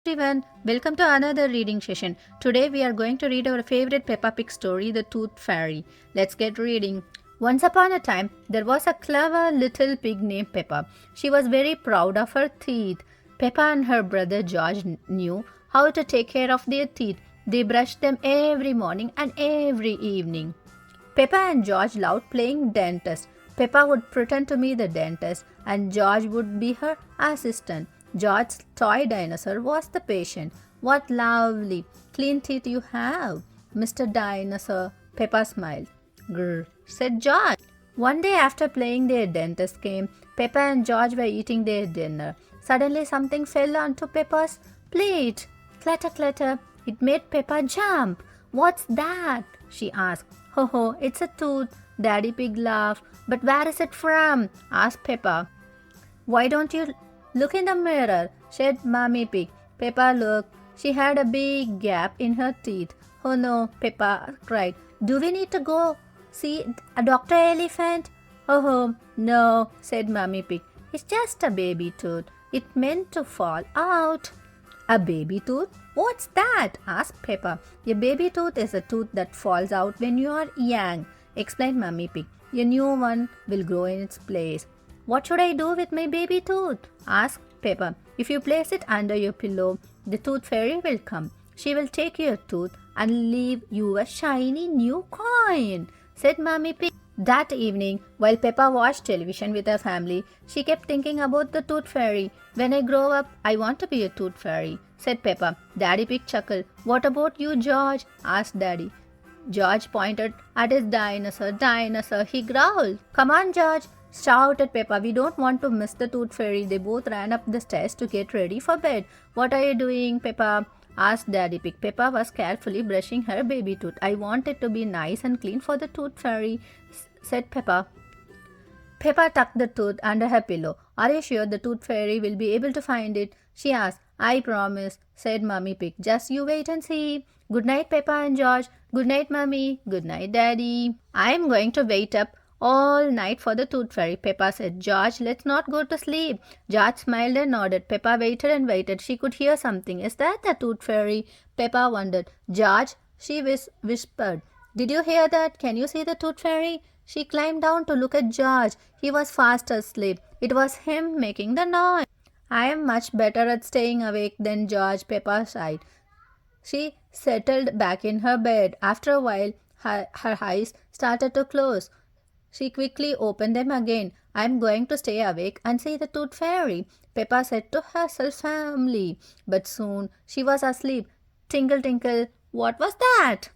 everyone, welcome to another reading session. Today we are going to read our favorite Peppa Pig story, The Tooth Fairy. Let's get reading. Once upon a time, there was a clever little pig named Peppa. She was very proud of her teeth. Peppa and her brother George knew how to take care of their teeth. They brushed them every morning and every evening. Peppa and George loved playing dentist. Peppa would pretend to be the dentist and George would be her assistant. George's toy dinosaur was the patient. What lovely, clean teeth you have, Mr. Dinosaur, Peppa smiled. Grr, said George. One day after playing their dentist game, Peppa and George were eating their dinner. Suddenly something fell onto Peppa's plate. Clatter, clatter. It made Peppa jump. What's that? She asked. Ho ho, it's a tooth. Daddy Pig laughed. But where is it from? Asked Peppa. Why don't you look in the mirror? Said Mommy Pig. Peppa looked. She had a big gap in her teeth. Oh no, Peppa cried. Do we need to go see a Dr. Elephant? Oh no, said Mommy Pig. It's just a baby tooth. It meant to fall out. A baby tooth? What's that? Asked Peppa. A baby tooth is a tooth that falls out when you are young, explained Mummy Pig. A new one will grow in its place. What should I do with my baby tooth? Asked Peppa. If you place it under your pillow, the tooth fairy will come. She will take your tooth and leave you a shiny new coin, said Mummy Pig. That evening, while Peppa watched television with her family, she kept thinking about the tooth fairy. When I grow up, I want to be a tooth fairy, said Peppa. Daddy Pig chuckled. What about you, George? Asked Daddy. George pointed at his dinosaur. Dinosaur, he growled. Come on, George, shouted Peppa. We don't want to miss the tooth fairy. They both ran up the stairs to get ready for bed. What are you doing, Peppa? Asked Daddy Pig. Peppa was carefully brushing her baby tooth. I want it to be nice and clean for the tooth fairy, said Peppa. Peppa tucked the tooth under her pillow. Are you sure the tooth fairy will be able to find it? She asked. I promise, said Mummy Pig. Just you wait and see. Good night, Peppa and George. Good night, Mummy. Good night, Daddy. I am going to wait up all night for the tooth fairy, Peppa said. George, let's not go to sleep. George smiled and nodded. Peppa waited and waited. She could hear something. Is that the tooth fairy? Peppa wondered. George, she whispered. Did you hear that? Can you see the tooth fairy? She climbed down to look at George. He was fast asleep. It was him making the noise. I am much better at staying awake than George, Peppa sighed. She settled back in her bed. After a while, her eyes started to close. She quickly opened them again. I am going to stay awake and see the tooth fairy, Peppa said to herself firmly. But soon she was asleep. Tinkle, tinkle. What was that?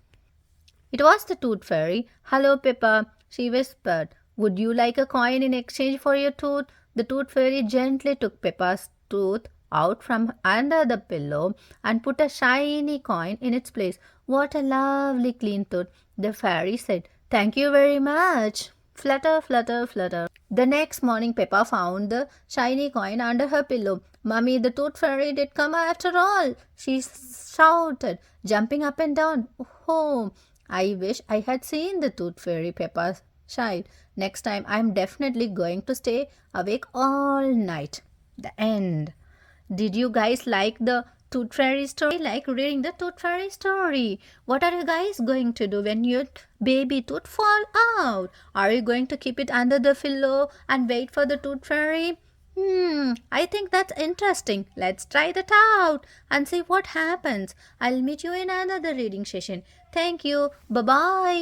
It was the tooth fairy. Hello, Peppa, she whispered. Would you like a coin in exchange for your tooth? The tooth fairy gently took Peppa's tooth out from under the pillow and put a shiny coin in its place. What a lovely clean tooth, the fairy said. Thank you very much. Flutter, flutter, flutter. The next morning, Peppa found the shiny coin under her pillow. Mummy, the tooth fairy did come after all, she shouted, jumping up and down. Oh, I wish I had seen the tooth fairy, Peppa sighed. Next time, I'm definitely going to stay awake all night. The end. Did you guys like the tooth fairy story? Like reading the tooth fairy story? What are you guys going to do when your baby tooth fall out? Are you going to keep it under the pillow and wait for the tooth fairy? I think that's interesting. Let's try that out and see what happens. I'll meet you in another reading session. Thank you. Bye-bye.